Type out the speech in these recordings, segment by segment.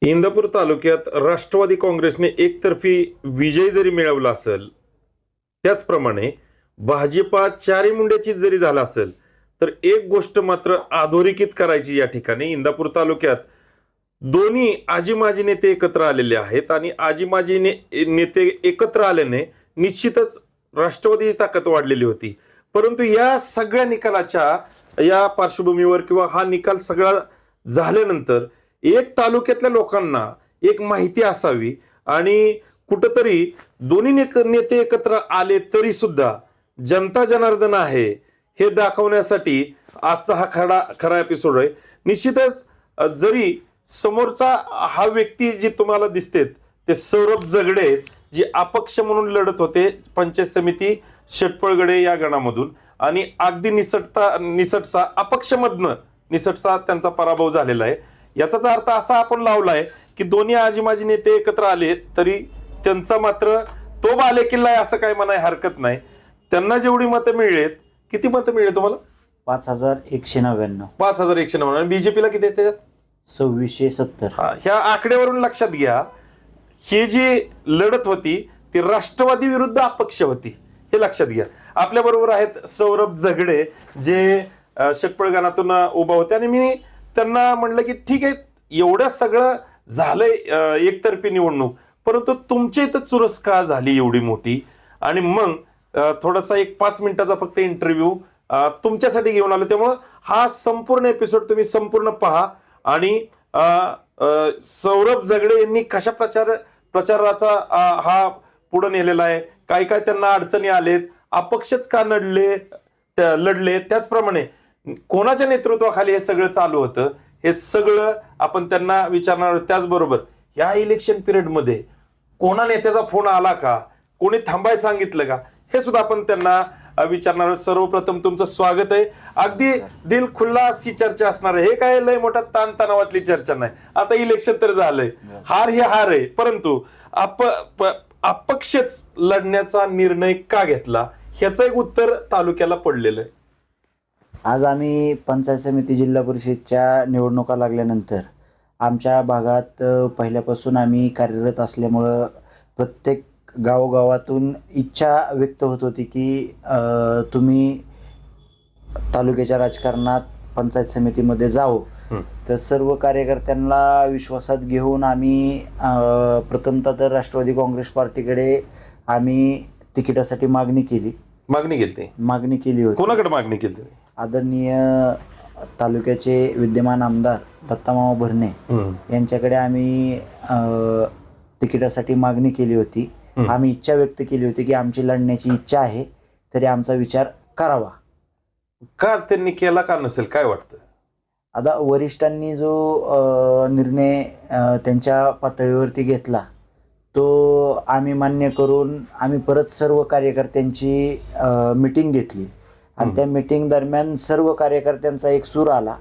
इंदापूर तालुक्यात राष्ट्रवादी काँग्रेसने एकतर्फी विजय जरी मिळवला असेल, त्याचप्रमाणे भाजपा चारी मुंड्याची जरी झाला असेल, तर एक गोष्ट मात्र अधोरेखित करायची या ठिकाणी. इंदापूर तालुक्यात दोन्ही आजी माजी नेते एकत्र आलेले आहेत आणि आजी माजी नेते एकत्र आल्याने निश्चितच राष्ट्रवादीची ताकद वाढलेली होती. परंतु या सगळ्या निकालाच्या या पार्श्वभूमीवर किंवा हा निकाल सगळा झाल्यानंतर एक तालुक्यातल्या लोकांना एक माहिती असावी आणि कुठंतरी दोन्ही नेते एकत्र आले तरी सुद्धा जनता जनार्दन आहे हे दाखवण्यासाठी आजचा हा खरा एपिसोड आहे. निश्चितच जरी समोरचा हा व्यक्ती जी तुम्हाला दिसते ते सौरभ जगडे, जे अपक्ष म्हणून लढत होते पंचायत समिती शेटपळगडे या गणामधून, आणि अगदी निसटसा अपक्षमधनं निसटसा त्यांचा पराभव झालेला आहे. याचाच अर्थ असा आपण लावलाय की दोन्ही आजी माजी नेते एकत्र आले तरी त्यांचा मात्र तो बालेकिल्ला आहे असं काय म्हणाय हरकत नाही. त्यांना जेवढी मतं मिळेत, किती मतं मिळेल तुम्हाला? 5199. 5199. बीजेपीला किती येते? 2670. ह्या आकड्यावरून लक्षात घ्या, ही जी लढत होती ती राष्ट्रवादी विरुद्ध अपक्ष होती, हे लक्षात घ्या. आपल्या बरोबर आहेत सौरभ जगडे, जे शेटपळगाणातून उभा होते, आणि मी त्यांना म्हणलं की ठीक आहे, एवढं सगळं झालंय एकतर्फी निवडणूक, परंतु तुमच्या इथं चुरस का झाली एवढी मोठी? आणि मग थोडासा एक 5 मिनिटाचा फक्त इंटरव्ह्यू तुमच्यासाठी घेऊन आलो. त्यामुळं हा संपूर्ण एपिसोड तुम्ही संपूर्ण पहा. आणि सौरभ जगडे यांनी कशा प्रचाराचा हा पुढे नेलेला आहे, काय काय त्यांना अडचणी आलेत, अपक्षच का लढले, त्याचप्रमाणे कोणाच्या नेतृत्वाखाली हे सगळं चालू होतं, हे सगळं आपण त्यांना विचारणार आहोत. त्याचबरोबर या इलेक्शन पिरियडमध्ये कोणा नेत्याचा फोन आला का, कोणी थांबाय सांगितलं का, हे सुद्धा आपण त्यांना विचारणार आहोत. सर्वप्रथम तुमचं स्वागत आहे. अगदी दिल खुल्ला अशी चर्चा असणार आहे. हे काय लय मोठा ताणतणावातली चर्चा नाही. आता इलेक्शन तर झालंय, हार हे हार आहे, परंतु अपक्षच लढण्याचा निर्णय का घेतला, ह्याचं एक उत्तर तालुक्याला पडलेलं आहे. आज आम्ही पंचायत समिती जिल्हा परिषदच्या निवडणुका लागल्यानंतर आमच्या भागात पहिल्यापासून आम्ही कार्यरत असल्यामुळं प्रत्येक गावोगावातून इच्छा व्यक्त होत होती की तुम्ही तालुक्याच्या राजकारणात पंचायत समितीमध्ये जावं. तर सर्व कार्यकर्त्यांना विश्वासात घेऊन आम्ही प्रथमतः तर राष्ट्रवादी काँग्रेस पार्टीकडे आम्ही तिकिटासाठी मागणी केली होती. कोणाकडे मागणी केली? आदरणीय तालुक्याचे विद्यमान आमदार दत्तामामा भरणे यांच्याकडे आम्ही तिकिटासाठी मागणी केली होती. आम्ही इच्छा व्यक्त केली होती की आमची लढण्याची इच्छा आहे, तरी आमचा विचार करावा. का त्यांनी केला का नसेल, काय वाटतं? आता वरिष्ठांनी जो निर्णय त्यांच्या पातळीवरती घेतला तो आम्ही मान्य करून आम्ही परत सर्व कार्यकर्त्यांची मीटिंग घेतली. आणि त्या मीटिंग दरम्यान सर्व कार्यकर्त्यांचा एक सूर आला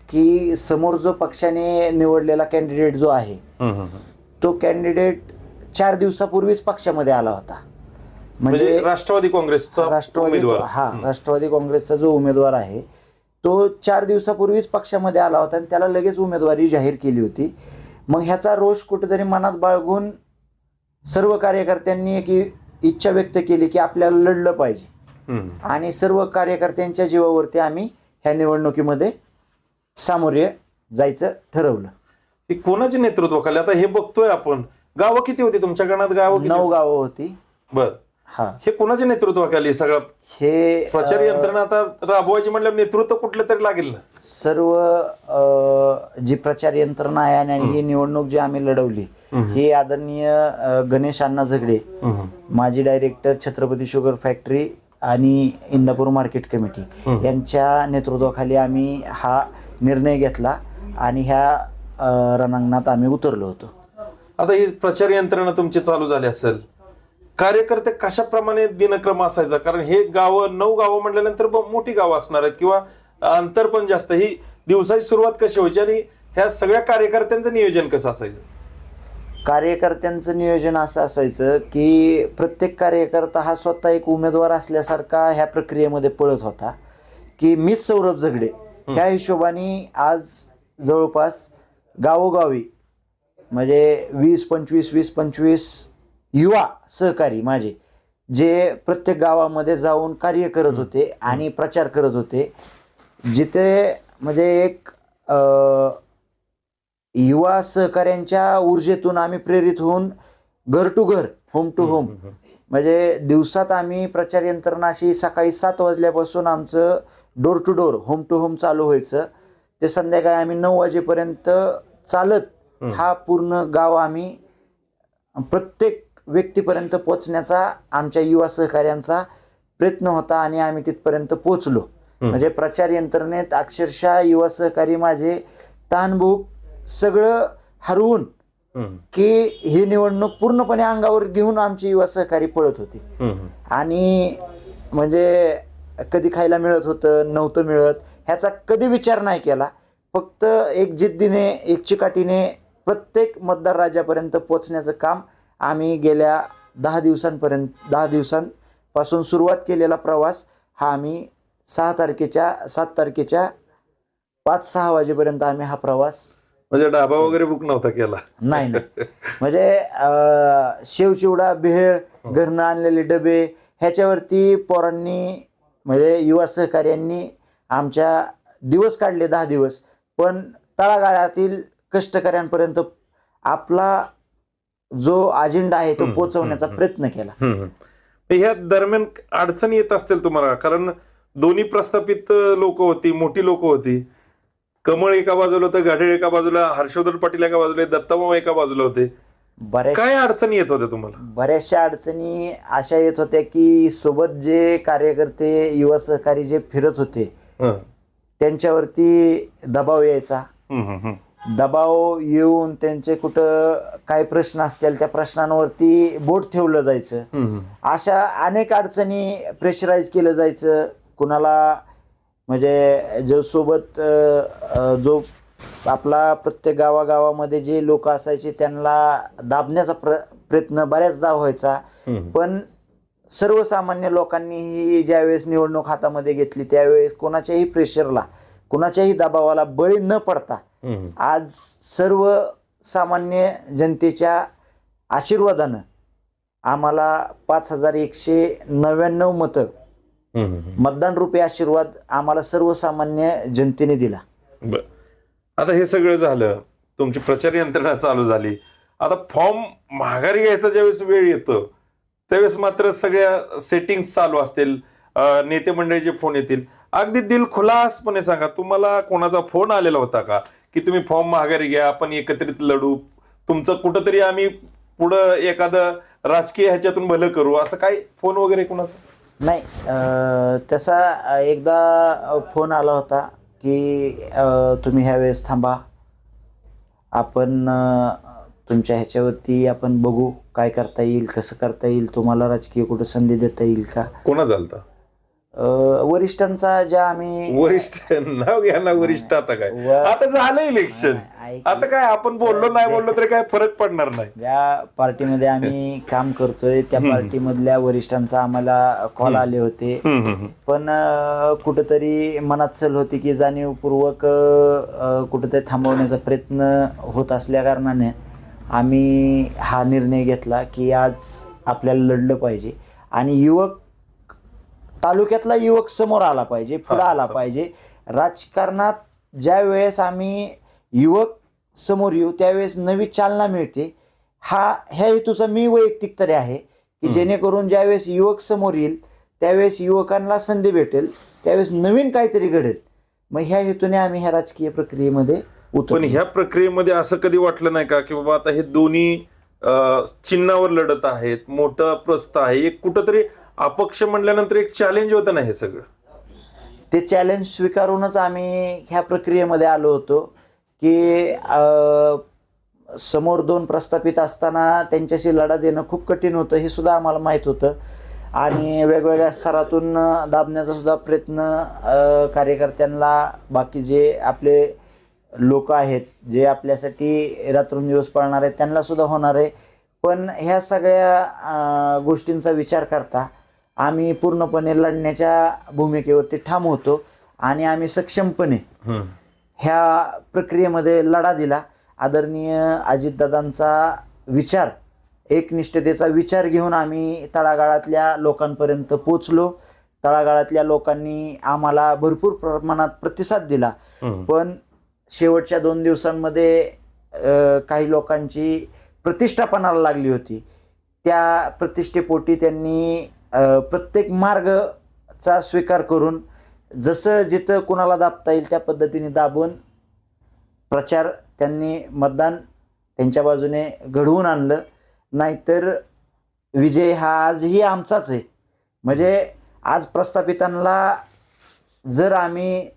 की समोर जो पक्षाने निवडलेला कॅन्डिडेट जो आहे तो कॅन्डिडेट 4 दिवसापूर्वीच पक्षामध्ये आला होता. म्हणजे राष्ट्रवादी काँग्रेसचा जो उमेदवार आहे तो 4 दिवसापूर्वीच पक्षामध्ये आला होता आणि त्याला लगेच उमेदवारी जाहीर केली होती. मग ह्याचा रोष कुठेतरी मनात बाळगून सर्व कार्यकर्त्यांनी एक इच्छा व्यक्त केली की आपल्याला लढलं पाहिजे. आणि सर्व कार्यकर्त्यांच्या जीवावरती आम्ही ह्या निवडणुकीमध्ये सामोरे जायचं ठरवलं. कोणाच्या नेतृत्वाखाली? आता हे बघतोय आपण, गावं किती होती तुमच्या गणात? 9 गावं होती. बर, हे कोणाच्या नेतृत्वाखाली सगळं हे प्रचार यंत्रणा आता राबवायची म्हटल्यावर नेतृत्व कुठलं तरी लागेल ना? सर्व जी प्रचार यंत्रणा आहे आणि ही निवडणूक जी आम्ही लढवली ही आदरणीय गणेश अण्णा झगडे, माजी डायरेक्टर छत्रपती शुगर फॅक्टरी आणि इंदापूर मार्केट कमिटी यांच्या नेतृत्वाखाली आम्ही हा निर्णय घेतला आणि ह्या रणांगणात आम्ही उतरलो होतो. आता ही प्रचार यंत्रणा तुमची चालू झाली असेल, कार्यकर्ते कशाप्रमाणे दिनक्रम असायचा? कारण हे 9 गावं म्हटल्यानंतर मोठी गावं असणार आहेत किंवा अंतर पण जास्त. ही दिवसाची सुरुवात कशी व्हायची आणि ह्या सगळ्या कार्यकर्त्यांचं नियोजन कसं असायचं? कार्यकर्त्यांचं नियोजन असं असायचं की प्रत्येक कार्यकर्ता हा स्वतः एक उमेदवार असल्यासारखा ह्या प्रक्रियेमध्ये पळत होता की मीच सौरभ झगडे. त्या हिशोबाने आज जवळपास गावोगावी म्हणजे 20-25 युवा सहकारी माझे जे प्रत्येक गावामध्ये जाऊन कार्य करत होते आणि प्रचार करत होते. जिथे म्हणजे एक युवा सहकाऱ्यांच्या ऊर्जेतून आम्ही प्रेरित होऊन घर टू घर, होम टू होम, म्हणजे दिवसात आम्ही प्रचार यंत्रणा अशी सकाळी 7 वाजल्यापासून आमचं door to door, home to home चालू व्हायचं. ते संध्याकाळी आम्ही 9 वाजेपर्यंत चालत हा पूर्ण गाव आम्ही प्रत्येक व्यक्तीपर्यंत पोचण्याचा आमच्या युवा सहकाऱ्यांचा प्रयत्न होता आणि आम्ही तिथपर्यंत पोचलो. म्हणजे प्रचार यंत्रणेत अक्षरशः युवा सहकारी माझे ताणभूक सगळं हरवून की ही निवडणूक पूर्णपणे अंगावर घेऊन आमची युवा सहकारी पळत होती. आणि म्हणजे कधी खायला मिळत होतं, नव्हतं मिळत, ह्याचा कधी विचार नाही केला. फक्त एक जिद्दीने, एक चिकाटीने प्रत्येक मतदार राजापर्यंत पोचण्याचं काम आम्ही गेल्या 10 दिवसांपासून सुरुवात केलेला प्रवास हा आम्ही 7 तारखेच्या 5-6 वाजेपर्यंत आम्ही हा प्रवास, म्हणजे डाबा वगैरे बुक नव्हता केला? नाही. म्हणजे शेवचिवडा, भेळ, घरनं आणलेले डबे ह्याच्यावरती पोरांनी म्हणजे युवा सहकार्यांनी आमच्या दिवस काढले 10 दिवस. पण तळागाळातील कष्टकऱ्यांपर्यंत आपला जो अजेंडा आहे तो पोहोचवण्याचा प्रयत्न केला. ह्या दरम्यान अडचणी येत असतील तुम्हाला, कारण दोन्ही प्रस्थापित लोक होती, मोठी लोक होती. कमळ एका बाजूला होतं, घाटेळ एका बाजूला, हर्षवर्धन पाटील एका बाजूला, दत्ताभाऊ एका बाजूला होते. काय अडचणी येत होत्या तुम्हाला? बऱ्याचशा अडचणी अशा येत होत्या की सोबत जे कार्यकर्ते, युवा सहकारी जे फिरत होते त्यांच्यावरती दबाव यायचा. दबाव येऊन त्यांचे कुठं काही प्रश्न असतील त्या प्रश्नांवरती बोट ठेवलं जायचं. अशा अनेक अडचणी प्रेशराईज केलं जायचं. कुणाला म्हणजे जो सोबत जो आपला प्रत्येक गावागावामध्ये जे लोक असायचे त्यांना दाबण्याचा प्रयत्न बऱ्याचदा व्हायचा. पण सर्वसामान्य लोकांनी ही ज्यावेळेस निवडणूक हातामध्ये घेतली त्यावेळेस कोणाच्याही प्रेशरला, कुणाच्याही दबावाला बळी न पडता आज सर्वसामान्य जनतेच्या आशीर्वादानं आम्हाला 5199 मतं, मतदान रूपी आशीर्वाद आम्हाला सर्वसामान्य जनतेने दिला. आता हे सगळं झालं, तुमची प्रचार यंत्रणा चालू झाली. आता फॉर्म माघारी घ्यायचा ज्यावेळेस वेळ येतो त्यावेळेस मात्र सगळ्या सेटिंग्स चालू असतील, नेते मंडळीचे फोन येतील. अगदी दिलखुलासपणे सांगा, तुम्हाला कोणाचा फोन आलेला होता का की तुम्ही फॉर्म माघारी घ्या, आपण एकत्रित लढू, तुमचं कुठंतरी आम्ही पुढं एखादं राजकीय ह्याच्यातून भलं करू, असं काही फोन वगैरे कोणाचं? नाही, तसा एकदा फोन आला होता की तुम्ही ह्या वेळेस थांबा, आपण तुमच्या ह्याच्यावरती आपण बघू काय करता येईल, कसं करता येईल, तुम्हाला राजकीय कुठं संधी देता येईल का. कोणा झालता? वरिष्ठांचा, ज्या आम्ही वरिष्ठ नाव घ्या ना, वरिष्ठ. आता काय, आता झालं इलेक्शन, आता काय आपण बोललो नाही बोललो तरी काय फरक पडणार नाही. ज्या पार्टीमध्ये आम्ही काम करतोय त्या पार्टीमधल्या वरिष्ठांचा आम्हाला कॉल आले होते. पण कुठंतरी मनात सल होती की जाणीवपूर्वक कुठंतरी थांबवण्याचा प्रयत्न होत असल्या कारणाने आम्ही हा निर्णय घेतला की आज आपल्याला लढलं पाहिजे आणि युवक, तालुक्यातला युवक समोर आला पाहिजे, पुढे आला पाहिजे. राजकारणात ज्या वेळेस आम्ही युवक समोर येऊ त्यावेळेस नवी चालना मिळते. ह्या हेतूचा मी वैयक्तिक तरी आहे की जेणेकरून ज्यावेळेस युवक समोर येईल त्यावेळेस युवकांना संधी भेटेल, त्यावेळेस नवीन काहीतरी घडेल. मग ह्या हेतूने आम्ही ह्या राजकीय प्रक्रियेमध्ये उतरलो. पण ह्या प्रक्रियेमध्ये असं कधी वाटलं नाही का की बाबा आता हे दोन्ही चिन्हावर लढत आहेत, मोठं प्रस्थ आहे, एक कुठंतरी अपक्ष म्हणल्यानंतर एक चॅलेंज होतं ना हे सगळं? ते चॅलेंज स्वीकारूनच आम्ही ह्या प्रक्रियेमध्ये आलो होतो की समोर 2 प्रस्थापित असताना त्यांच्याशी लढा देणं खूप कठीण होतं, हे सुद्धा आम्हाला माहीत होतं. आणि वेगवेगळ्या स्तरातून दाबण्याचा सुद्धा प्रयत्न कार्यकर्त्यांना, बाकी जे आपले लोक आहेत जे आपल्यासाठी रात्रंदिवस पाळणार आहेत त्यांना सुद्धा होणार आहे. पण ह्या सगळ्या गोष्टींचा विचार करता आम्ही पूर्णपणे लढण्याच्या भूमिकेवरती ठाम होतो आणि आम्ही सक्षमपणे ह्या प्रक्रियेमध्ये लढा दिला आदरणीय अजितदादांचा विचार, एकनिष्ठतेचा विचार घेऊन आम्ही तळागाळातल्या लोकांपर्यंत पोचलो. तळागाळातल्या लोकांनी आम्हाला भरपूर प्रमाणात प्रतिसाद दिला. पण शेवटच्या 2 दिवसांमध्ये काही लोकांची प्रतिष्ठा पणाला लागली होती. त्या प्रतिष्ठेपोटी त्यांनी प्रत्येक मार्गचा स्वीकार करून जसं जिथं कुणाला दाबता येईल त्या पद्धतीने दाबून प्रचार त्यांनी मतदान त्यांच्या बाजूने घडवून आणलं. नाहीतर विजय हा आजही आमचाच आहे. म्हणजे आज प्रस्थापितांना जर आम्ही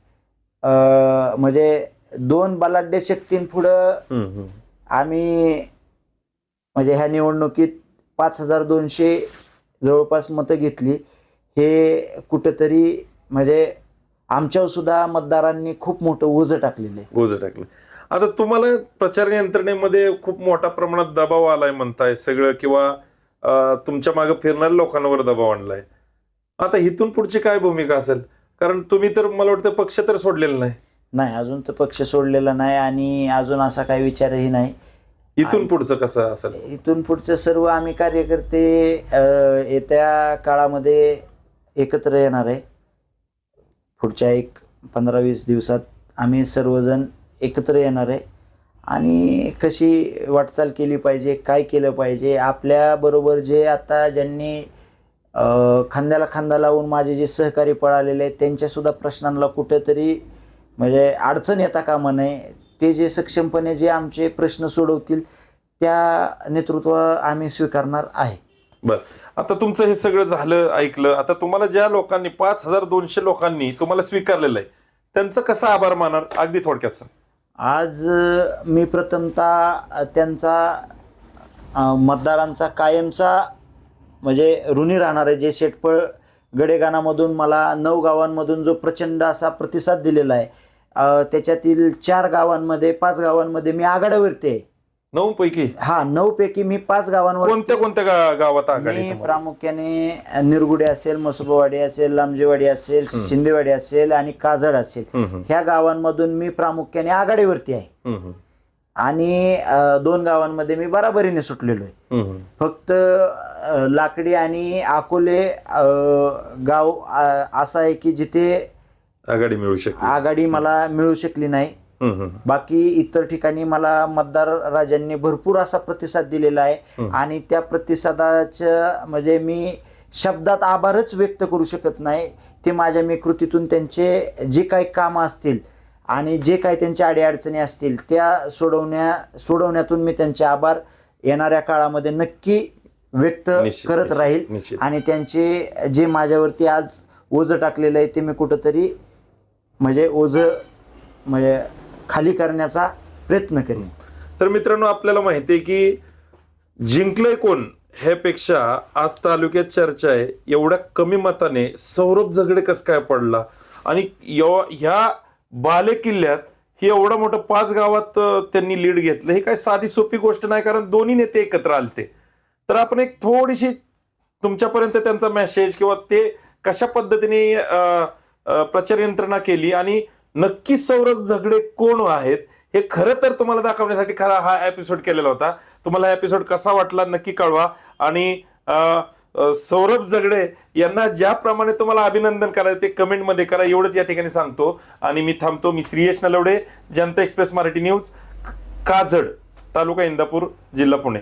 म्हणजे 2 बलाढ्य शक्तींपुढं आम्ही म्हणजे ह्या निवडणुकीत 5200 जवळपास मतं घेतली. हे कुठंतरी म्हणजे आमच्यावर सुद्धा मतदारांनी खूप मोठं ओझं टाकलेलं आहे. आता तुम्हाला प्रचार यंत्रणेमध्ये खूप मोठ्या प्रमाणात दबाव आलाय म्हणताय सगळं, किंवा तुमच्या मागे फिरणाऱ्या लोकांवर दबाव आणलाय. आता इथून पुढची काय भूमिका असेल? कारण तुम्ही तर मला वाटतं पक्ष तर सोडलेला नाही, अजून तर पक्ष सोडलेला नाही आणि अजून असा काही विचारही नाही. इथून पुढचं कसं असेल? इथून पुढचं सर्व आम्ही कार्यकर्ते येत्या काळामध्ये एकत्र येणार आहे. पुढच्या 15-20 दिवसात आम्ही सर्वजण एकत्र येणार आहे आणि कशी वाटचाल केली पाहिजे, काय केलं पाहिजे, आपल्याबरोबर जे आता ज्यांनी खांद्याला खांदा लावून माझे जे सहकारी पळालेले आहेत त्यांच्यासुद्धा प्रश्नांना कुठंतरी म्हणजे अडचण येता कामा नये. ते जे सक्षमपणे जे आमचे प्रश्न सोडवतील त्या नेतृत्व आम्ही स्वीकारणार आहे. बर, आता तुमचं हे सगळं झालं, ऐकलं. आता तुम्हाला ज्या लोकांनी 5200 लोकांनी तुम्हाला स्वीकारलेलं आहे त्यांचा कसा आभार मानार? अगदी थोडक्यात सांग. आज मी प्रथमतः त्यांचा मतदारांचा कायमचा म्हणजे ऋणी राहणार आहे. जे शेटफळ गडेगाणामधून मला 9 गावांमधून जो प्रचंड असा प्रतिसाद दिलेला आहे, त्याच्यातील 4 गावांमध्ये 5 गावांमध्ये मी आघाडीवरती आहे. 9 पैकी? हा, 9 पैकी मी 5 गावांवर. कोणत्या गावात आघाडी? मी प्रामुख्याने निरगुडे असेल, मसोबावाडी असेल, लांबजेवाडी असेल, शिंदेवाडी असेल आणि काजळ असेल, ह्या गावांमधून मी प्रामुख्याने आघाडीवरती आहे. आणि 2 गावांमध्ये मी बराबरीने सुटलेलो आहे. फक्त लाकडी आणि अकोले गाव असं आहे की जिथे आघाडी मला मिळू शकली नाही. बाकी इतर ठिकाणी मला मतदार राजांनी भरपूर असा प्रतिसाद दिलेला आहे आणि त्या प्रतिसादाचं म्हणजे मी शब्दात आभारच व्यक्त करू शकत नाही. ते माझ्या मी कृतीतून त्यांचे जे काही कामं असतील आणि जे काही त्यांच्या अडीअडचणी असतील त्या सोडवण्यातून मी त्यांचे आभार येणाऱ्या काळामध्ये नक्की व्यक्त करत राहील. आणि त्यांचे जे माझ्यावरती आज ओझं टाकलेलं आहे ते मी कुठंतरी म्हणजे ओझं म्हणजे खाली करण्याचा प्रयत्न करेन. तर मित्रांनो, आपल्याला माहिती आहे की जिंकलंय कोण ह्यापेक्षा आज तालुक्यात चर्चा आहे एवढ्या कमी मताने सौरभ झगडे कस काय पडला. आणि ह्या बाले किल्ल्यात ही एवढं मोठं 5 गावात त्यांनी लीड घेतलं. हे काय साधी सोपी गोष्ट नाही, कारण दोन्ही नेते एकत्र आलते. तर आपण एक थोडीशी तुमच्यापर्यंत त्यांचा मेसेज किंवा ते कशा पद्धतीने प्रचार यंत्रणा केली आणि नक्की सौरभ झगडे कोण आहेत हे खरं तर तुम्हाला दाखवण्यासाठी खरा हा एपिसोड केलेला होता. तुम्हाला हा एपिसोड कसा वाटला नक्की कळवा. आणि सौरभ झगडे यांना ज्याप्रमाणे तुम्हाला अभिनंदन करायचं ते कमेंटमध्ये करा, एवढंच या ठिकाणी सांगतो आणि मी थांबतो. मी श्रीयश नलवडे, जनता एक्सप्रेस मराठी न्यूज, काजळ, तालुका इंदापूर, जिल्हा पुणे.